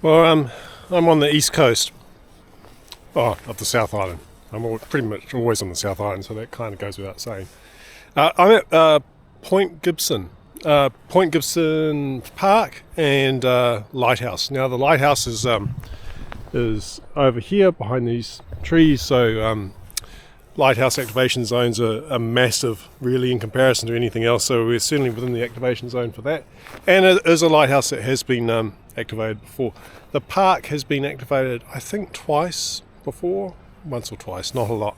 Well, I'm on the east coast of the South Island. Pretty much always on the South Island, so that kind of goes without saying. I'm at Point Gibson Park and Lighthouse. Now the lighthouse is over here behind these trees, so lighthouse activation zones are massive, really, in comparison to anything else. So we're certainly within the activation zone for that. And it is a lighthouse that has been activated before. The park has been activated, I think, twice before, once or twice, not a lot.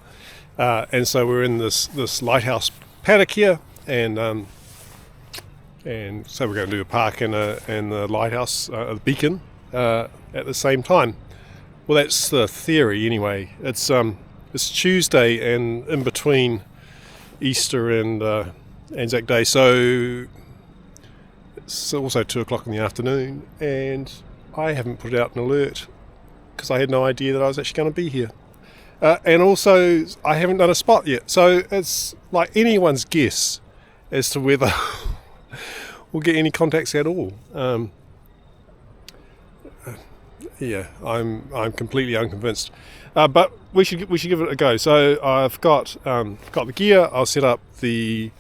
And so we're in this lighthouse paddock here, and so we're going to do the park and the lighthouse, the beacon, at the same time. Well, that's the theory anyway. It's Tuesday and in between Easter and Anzac Day, so it's also 2 o'clock in the afternoon, and I haven't put out an alert because I had no idea that I was actually going to be here. And also, I haven't done a spot yet, so it's like anyone's guess as to whether we'll get any contacts at all. Yeah, I'm completely unconvinced, but we should give it a go. So I've got the gear. I'll set up the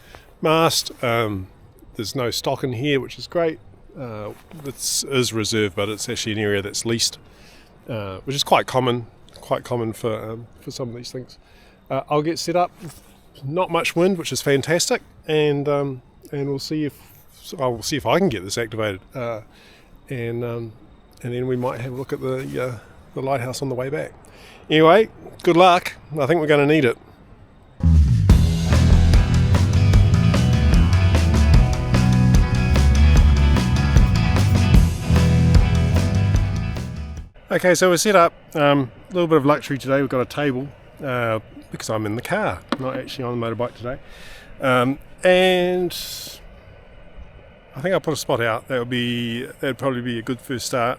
mast. There's no stock in here, which is great. This is reserved, but it's actually an area that's leased, which is quite common for some of these things. I'll get set up. Not much wind, which is fantastic, and we'll see if I can get this activated, and then we might have a look at the lighthouse on the way back. Anyway, good luck. I think we're going to need it. Okay, so we're set up. A little bit of luxury today. We've got a table because I'm in the car, not actually on the motorbike today. And I think I'll put a spot out. That'd probably be a good first start.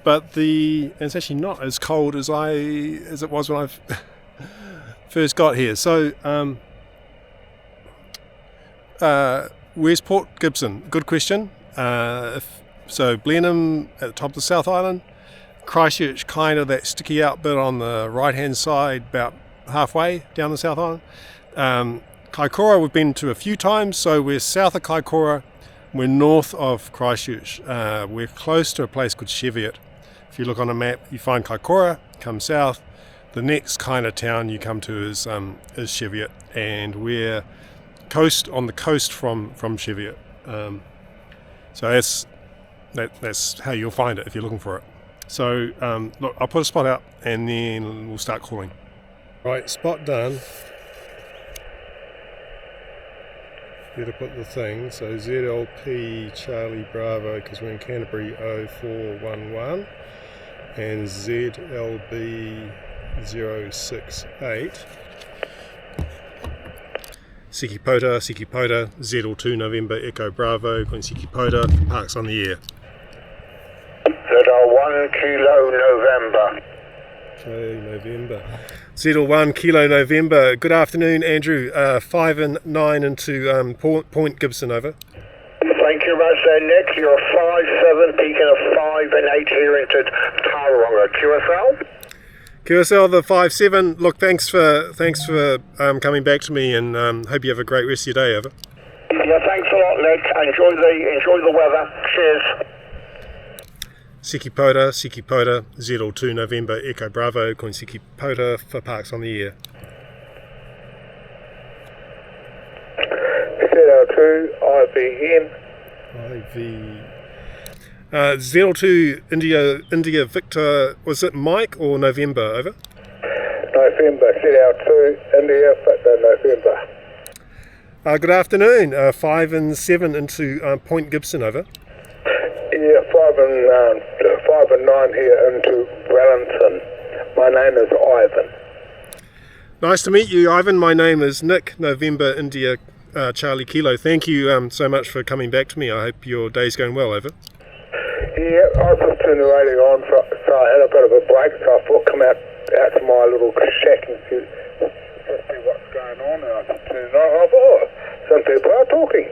But it's actually not as cold as it was when I first got here. So where's Port Gibson? Good question. So Blenheim at the top of the South Island, Christchurch kind of that sticky out bit on the right hand side, about halfway down the South Island. Kaikoura we've been to a few times, so we're south of Kaikoura, we're north of Christchurch. We're close to a place called Xiegu. If you look on a map, you find Kaikoura, come south. The next kind of town you come to is Xiegu, and we're on the coast from Xiegu. So that's how you'll find it if you're looking for it. So look, I'll put a spot out and then we'll start calling. Right, spot done. Here to put the thing, so ZLP Charlie Bravo, because we're in Canterbury 0411, and ZLB 068. Siki Pota, ZL2 November Echo Bravo, Siki Pota, parks on the air. ZL1 Kilo November. Okay, November. ZL1 Kilo November. Good afternoon, Andrew. 5 and 9 into Point Gibson, over. Thank you very much there, Nick. You're 5-7, peaking of 5 and 8 here into Tauranga. QSL? QSL, the 5-7. Look, thanks for coming back to me, and hope you have a great rest of your day, over. Yeah, thanks a lot, Nick. Enjoy the weather. Cheers. Siki Pota, ZL2 November Echo Bravo, Siki Pota for parks on the air. ZL2 ZL2 India Victor, was it Mike or November, over? November, ZL2 India Victor November. Good afternoon, 5 and 7 into Point Gibson, over. Yeah, 5 and 9 here into Wellington. My name is Ivan. Nice to meet you, Ivan. My name is Nick, November India Charlie Kilo. Thank you so much for coming back to me. I hope your day's going well, over. Yeah, I was just turning the radio on, so I had a bit of a break, so I thought come out to my little shack and see what's going on, and I just turned it on. I thought, some people are talking.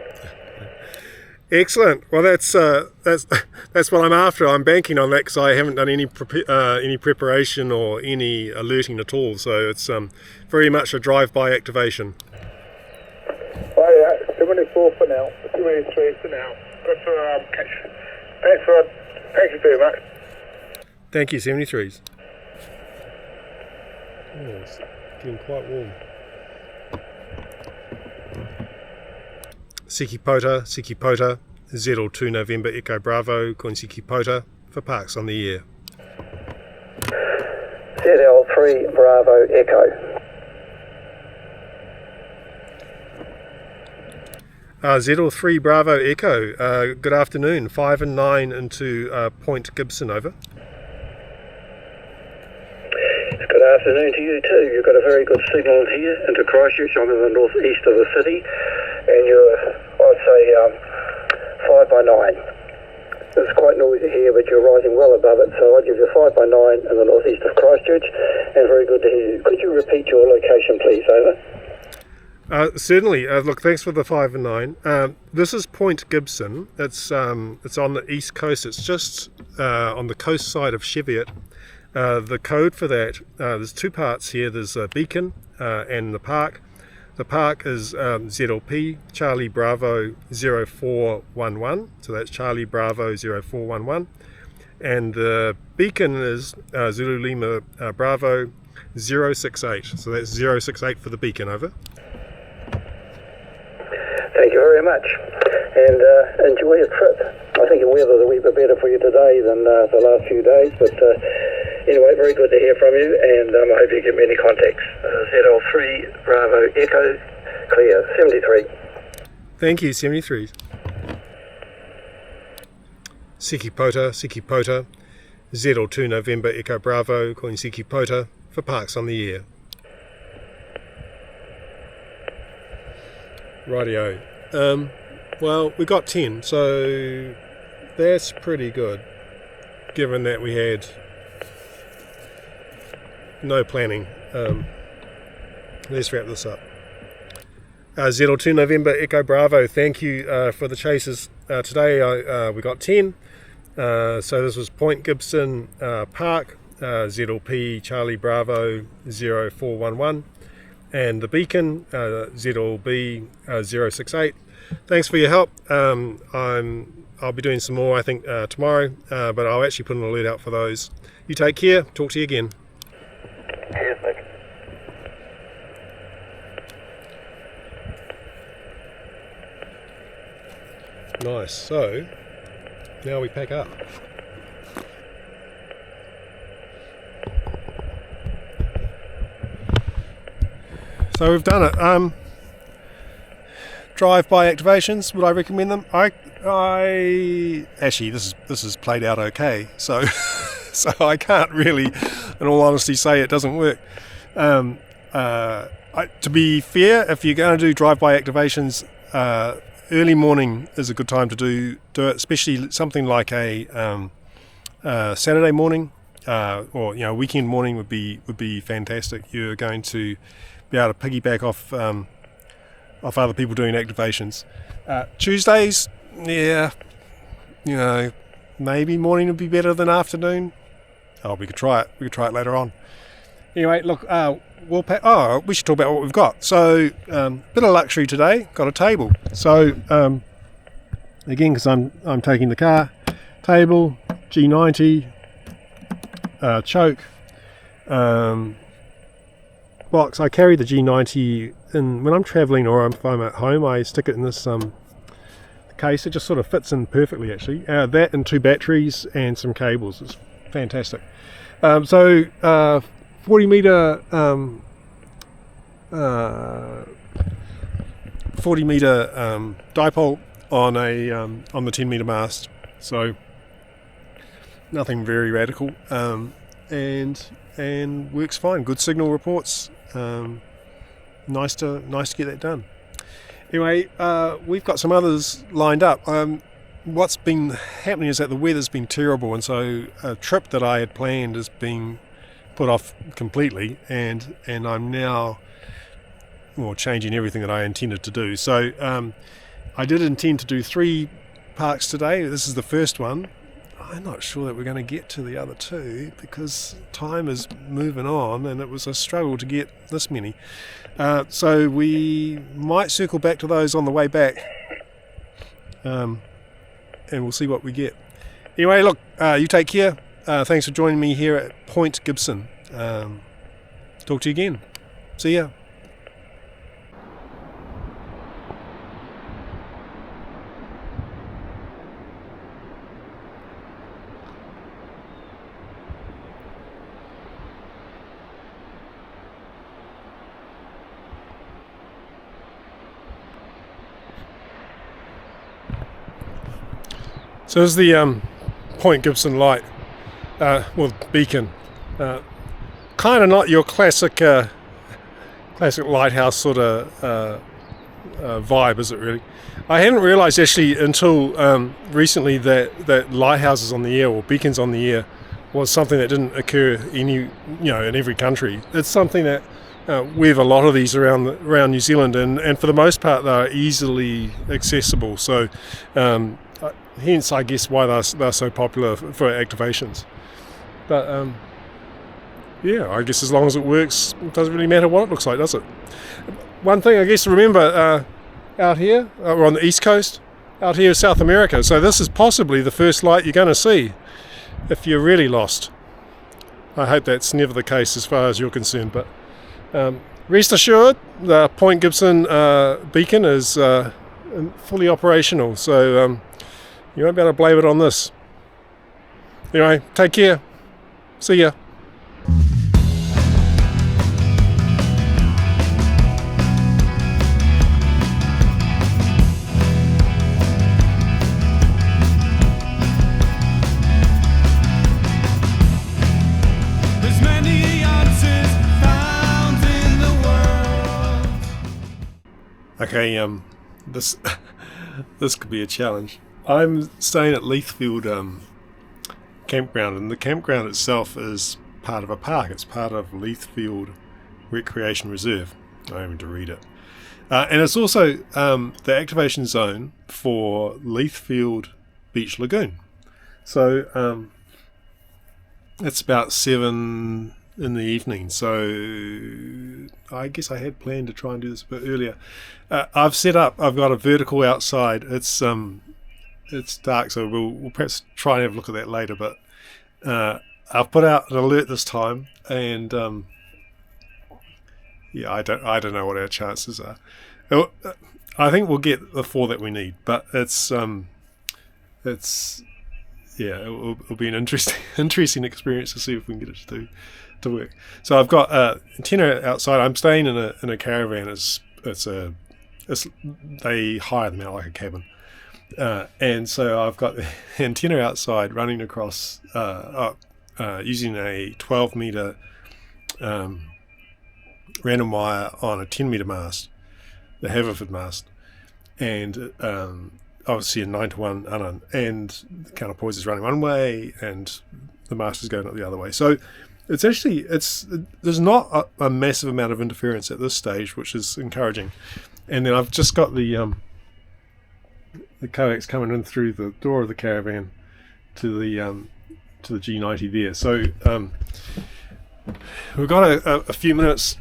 Excellent. Well, that's that's what I'm after. I'm banking on that because I haven't done any preparation or any alerting at all. So it's very much a drive-by activation. Oh yeah, 74 for now, 73 for now. Good for catch. Thank you very much. Thank you, 73s. Oh, it's getting quite warm. Siki Pota, ZL2 November Echo Bravo, Siki Pota for Parks on the Air. ZL3 Bravo Echo. ZL3 Bravo Echo, good afternoon, 5 and 9 into Point Gibson, over. Good afternoon to you too. You've got a very good signal here into Christchurch. I'm in the northeast of the city, and you're, I'd say, 5 by 9. It's quite noisy here, but you're rising well above it, so I'd give you 5 by 9 in the northeast of Christchurch, and very good to hear you. Could you repeat your location, please, over? Certainly. Look, thanks for the 5 and 9. This is Point Gibson. It's on the east coast. It's just on the coast side of Cheviot. The code for that, there's two parts here. There's a beacon and the park. The park is ZLP, Charlie Bravo 0411. So that's Charlie Bravo 0411. And the beacon is Zulu Lima Bravo 068. So that's 068 for the beacon, over. Thank you very much, and enjoy your trip. I think the weather's a wee bit better for you today than the last few days, but anyway, very good to hear from you, and I hope you give me any contacts. ZL3 Bravo Echo, clear, 73. Thank you, 73. Siki Pota, ZL2 November Echo Bravo, calling Siki Pota for Parks on the Air. Rightio. Well, we got 10, so that's pretty good, given that we had no planning. Let's wrap this up. ZL2 November Echo Bravo, thank you for the chases today. We got 10. So this was Point Gibson Park, ZLP Charlie Bravo 0411. And the beacon, ZLB 068. Thanks for your help. I'll be doing some more, I think, tomorrow, but I'll actually put an alert out for those. You take care. Talk to you again. Cheers, Nick. Nice. So now we pack up. So we've done it. Drive-by activations, would I recommend them? I actually this is played out okay. So so I can't really, in all honesty, say it doesn't work. To be fair, if you're going to do drive-by activations, early morning is a good time to do it, especially something like a Saturday morning or weekend morning would be fantastic. You're going to be able to piggyback off other people doing activations. Tuesdays, yeah, maybe morning would be better than afternoon. Oh, we could try it. We could try it later on. Anyway, look, we should talk about what we've got. So, bit of luxury today. Got a table. So, again, because I'm taking the car, table, G90, choke, box. I carry the G90 in when I'm travelling or if I'm at home. I stick it in this case. It just sort of fits in perfectly, actually. That and 2 batteries and some cables. It's fantastic. 40 meter dipole on the 10 meter mast. So nothing very radical, and works fine. Good signal reports. Nice to get that done. Anyway, we've got some others lined up. What's been happening is that the weather's been terrible, and so a trip that I had planned is being put off completely, and I'm now changing everything that I intended to do. So I did intend to do 3 parks today. This is the first one. I'm not sure that we're going to get to the other two because time is moving on and it was a struggle to get this many. So we might circle back to those on the way back, and we'll see what we get. Anyway, look, you take care. Thanks for joining me here at Point Gibson. Talk to you again. See ya. So this is the Point Gibson light, beacon. Kind of not your classic lighthouse sort of vibe, is it really? I hadn't realised actually until recently that lighthouses on the air or beacons on the air was something that didn't occur in every country. It's something that we have a lot of these around New Zealand, and for the most part they're easily accessible. So hence, I guess, why they're so popular for activations. But I guess as long as it works, it doesn't really matter what it looks like, does it? One thing I guess to remember out here, we're on the east coast, out here is South America. So this is possibly the first light you're going to see if you're really lost. I hope that's never the case as far as you're concerned. But rest assured, the Point Gibson beacon is fully operational. So you won't be able to blame it on this. Anyway, take care. See ya. There's many answers found in the world. Okay, this could be a challenge. I'm staying at Leithfield Campground, and the campground itself is part of a park. It's part of Leithfield Recreation Reserve. I don't need to read it. And it's also the activation zone for Leithfield Beach Lagoon. So it's about 7 in the evening, so I guess I had planned to try and do this a bit earlier. I've got a vertical outside. It's dark, so we'll perhaps try and have a look at that later, but I've put out an alert this time, and I don't know what our chances are. I think we'll get the 4 that we need, but it'll be an interesting experience to see if we can get it to work. So I've got antenna outside. I'm staying in a caravan. They hire them out like a cabin. And so I've got the antenna outside running across using a 12 metre random wire on a 10 metre mast, the Haverford mast, and obviously a 9-to-1 unknown, and the counterpoise is running one way and the mast is going up the other way. So there's not a massive amount of interference at this stage, which is encouraging. And then I've just got the coax coming in through the door of the caravan to the G90 there. So we've got a few minutes.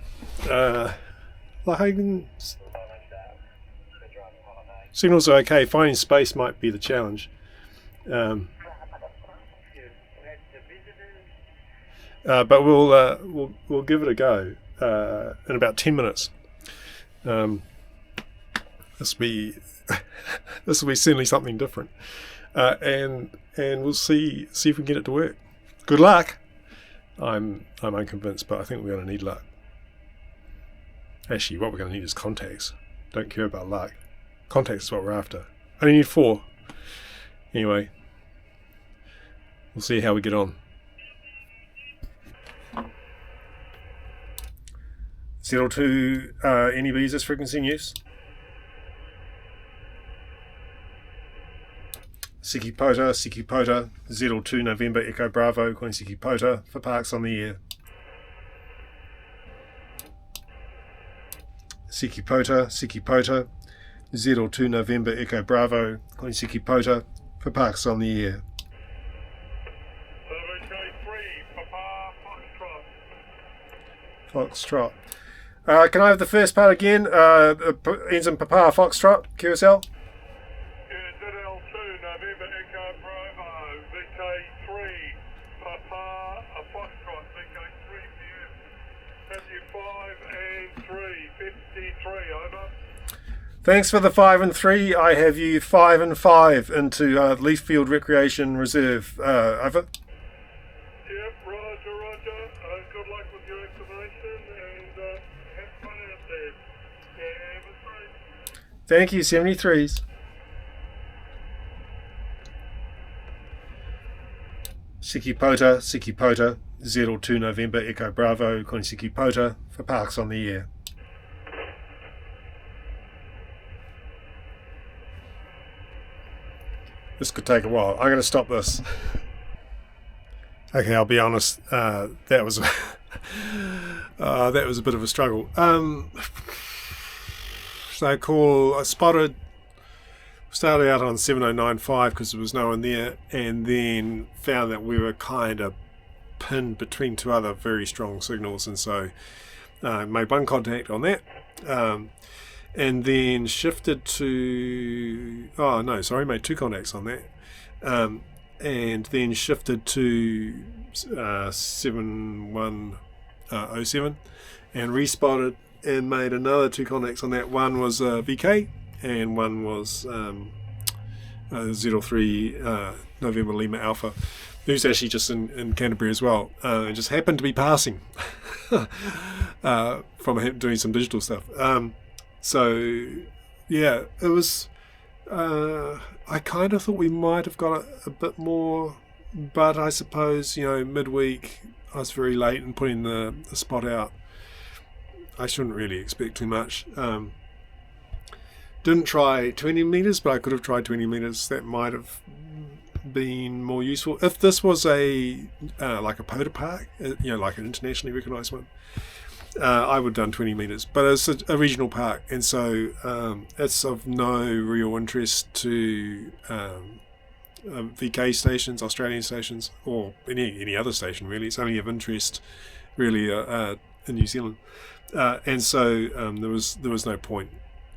Signals are okay. Finding space might be the challenge. But we'll give it a go in about 10 minutes. This will be certainly something different, and we'll see if we can get it to work. Good luck. I'm unconvinced, but I think we're going to need luck. Actually, what we're going to need is contacts. Don't care about luck. Contacts is what we're after. I only need 4. Anyway, we'll see how we get on. ZL2, any visas frequency in use? Pota, ZL2 November Echo Bravo, calling Pota for parks on the air. Pota. Z02 November Echo Bravo, Koniseki Pota for Parks on the Air. Foxtrot. Can I have the first part again? Ends in Papa Foxtrot, QSL. ZL2 November Echo Bravo, VK3 Papa Foxtrot, VK3 PM, 55 and 3, 53, over. Thanks for the 5 and 3. I have you 5 and 5 into Leaffield Recreation Reserve. Over. Yep, roger. Good luck with your excavation and have fun out there. Yeah, have a great. Thank you, 73s. Siki Pota, Z02 November Echo Bravo, Koniseki Pota for Parks on the Air. This could take a while. I'm going to stop this. Okay, I'll be honest. That was a bit of a struggle. I started out on 7095 because there was no one there, and then found that we were kind of pinned between two other very strong signals, and so made one contact on that. And then shifted to... made two contacts on that. And then shifted to 7107 and respotted and made another two contacts on that. One was VK and one was 03 November Lima Alpha, who's actually just in Canterbury as well. It just happened to be passing from doing some digital stuff. So, yeah, it was... I kind of thought we might have got a bit more, but I suppose, midweek I was very late in putting the spot out. I shouldn't really expect too much. Didn't try 20 metres, but I could have tried 20 metres. That might have been more useful. If this was like a Pota park, like an internationally recognised one, I would have done 20 metres, but it's a regional park, and so it's of no real interest to VK stations, Australian stations, or any other station really. It's only of interest really in New Zealand, and so there was no point.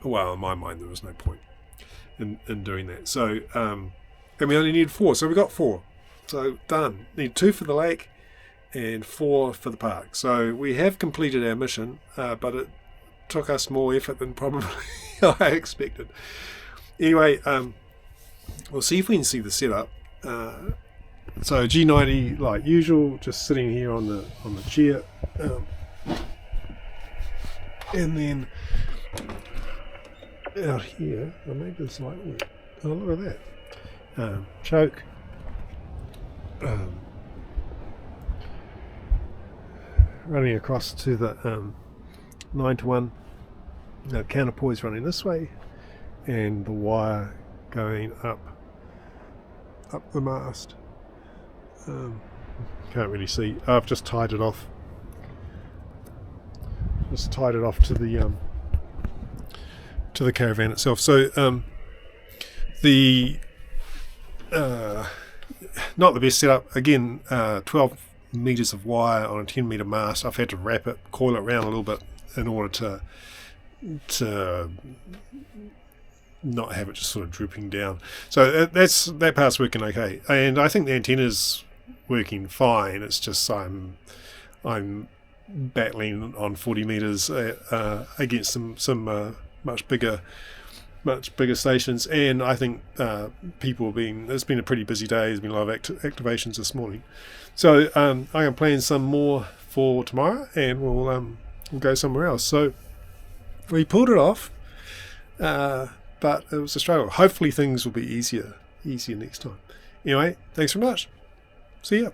Well, in my mind, there was no point in doing that. So and we only need 4, so we got 4. So done. Need 2 for the lake and 4 for the park. So we have completed our mission, but it took us more effort than probably I expected. Anyway, we'll see if we can see the setup. So G90 like usual, just sitting here on the chair, and then out here, I made this light work. Oh, look at that. Choke. Running across to the 9-to-1 counterpoise running this way, and the wire going up the mast. Can't really see. I've just tied it off. Just tied it off to the caravan itself. So the not the best setup. Again, 12 meters of wire on a 10 meter mast. I've had to wrap it, coil it around a little bit in order to not have it just sort of drooping down. So that part's working okay, and I think the antenna's working fine. It's just I'm battling on 40 meters against some much bigger stations, and I think it's been a pretty busy day. There's been a lot of activations this morning, so I'm going to plan some more for tomorrow, and we'll go somewhere else. So we pulled it off, but it was a struggle. Hopefully things will be easier next time. Anyway, thanks very much. See ya.